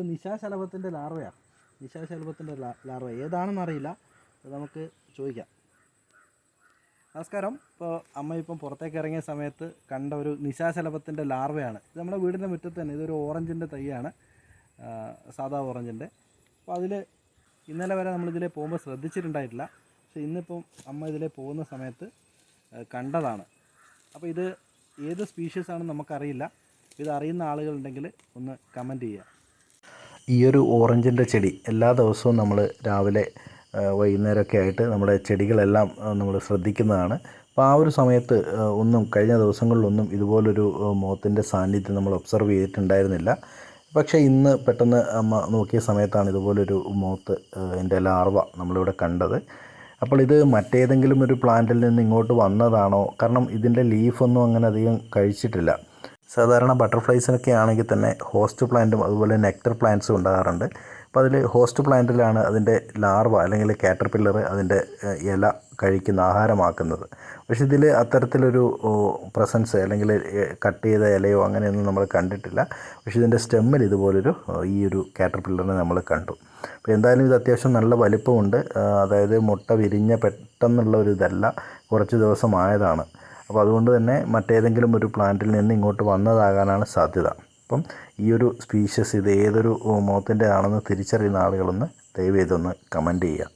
നിശാശലഭത്തിൻ്റെ ലാർവയാണ്. നിശാശലഭത്തിൻ്റെ larva ഏതാണെന്നറിയില്ല, അത് നമുക്ക് ചോദിക്കാം. നമസ്കാരം. ഇപ്പോൾ അമ്മ പുറത്തേക്ക് ഇറങ്ങിയ സമയത്ത് കണ്ട ഒരു നിശാശലഭത്തിൻ്റെ ലാർവയാണ്. ഇത് നമ്മുടെ വീടിൻ്റെ മുറ്റത്ത് തന്നെ. ഇതൊരു ഓറഞ്ചിൻ്റെ തൈയാണ്, സാധാ ഓറഞ്ചിൻ്റെ. അപ്പോൾ അതിൽ ഇന്നലെ വരെ നമ്മളിതിലെ പോകുമ്പോൾ ശ്രദ്ധിച്ചിട്ടുണ്ടായിട്ടില്ല. പക്ഷേ ഇന്നിപ്പം അമ്മ ഇതിലെ പോകുന്ന സമയത്ത് കണ്ടതാണ്. അപ്പോൾ ഇത് ഏത് സ്പീഷീസ് ആണെന്ന് നമുക്കറിയില്ല. ഇത് അറിയുന്ന ആളുകളുണ്ടെങ്കിൽ ഒന്ന് കമൻറ്റ് ചെയ്യുക. ഈ ഒരു ഓറഞ്ചിൻ്റെ ചെടി എല്ലാ ദിവസവും നമ്മൾ രാവിലെ വൈകുന്നേരമൊക്കെ ആയിട്ട് നമ്മുടെ ചെടികളെല്ലാം നമ്മൾ ശ്രദ്ധിക്കുന്നതാണ്. അപ്പോൾ ആ ഒരു സമയത്ത് കഴിഞ്ഞ ദിവസങ്ങളിലൊന്നും ഇതുപോലൊരു മോത്തിൻ്റെ സാന്നിധ്യം നമ്മൾ ഒബ്സർവ് ചെയ്തിട്ടുണ്ടായിരുന്നില്ല. പക്ഷേ ഇന്ന് പെട്ടെന്ന് അമ്മ നോക്കിയ സമയത്താണ് ഇതുപോലൊരു മോത്ത് എൻ്റെ ലാർവ നമ്മളിവിടെ കണ്ടത്. അപ്പോൾ ഇത് മറ്റേതെങ്കിലും ഒരു പ്ലാന്റിൽ നിന്ന് ഇങ്ങോട്ട് വന്നതാണോ? കാരണം ഇതിൻ്റെ ലീഫൊന്നും അങ്ങനെ അധികം കഴിച്ചിട്ടില്ല. സാധാരണ ബട്ടർഫ്ലൈസിനൊക്കെ ആണെങ്കിൽ തന്നെ ഹോസ്റ്റ് പ്ലാന്റും അതുപോലെ നെക്ടർ പ്ലാന്റ്സും ഉണ്ടാകാറുണ്ട്. അപ്പോൾ അതിൽ ഹോസ്റ്റ് പ്ലാന്റിലാണ് അതിൻ്റെ ലാർവ അല്ലെങ്കിൽ കാറ്റർപില്ലർ അതിൻ്റെ ഇല കഴിക്കുന്ന ആഹാരമാക്കുന്നത്. പക്ഷേ ഇതിൽ അത്തരത്തിലൊരു പ്രസൻസ് അല്ലെങ്കിൽ കട്ട് ചെയ്ത ഇലയോ അങ്ങനെയൊന്നും നമ്മൾ കണ്ടിട്ടില്ല. പക്ഷേ ഇതിൻ്റെ സ്റ്റെമ്മിൽ ഇതുപോലൊരു ഈ ഒരു കാറ്റർപില്ലറിനെ നമ്മൾ കണ്ടു. അപ്പോൾ എന്തായാലും ഇത് അത്യാവശ്യം നല്ല വലിപ്പമുണ്ട്. അതായത് മുട്ട വിരിഞ്ഞ പെട്ടെന്നുള്ള ഒരു ഇതല്ല, കുറച്ച് ദിവസമായതാണ്. അപ്പോൾ അതുകൊണ്ട് തന്നെ മറ്റേതെങ്കിലും ഒരു പ്ലാന്റിൽ നിന്ന് ഇങ്ങോട്ട് വന്നതാകാനാണ് സാധ്യത. അപ്പം ഈ ഒരു സ്പീഷ്യസ് ഇത് ഏതൊരു മോത്തിൻ്റെ ആണെന്ന് തിരിച്ചറിയുന്ന ആളുകളൊന്ന് ദയവ് ചെയ്തൊന്ന് കമൻറ്റ് ചെയ്യുക.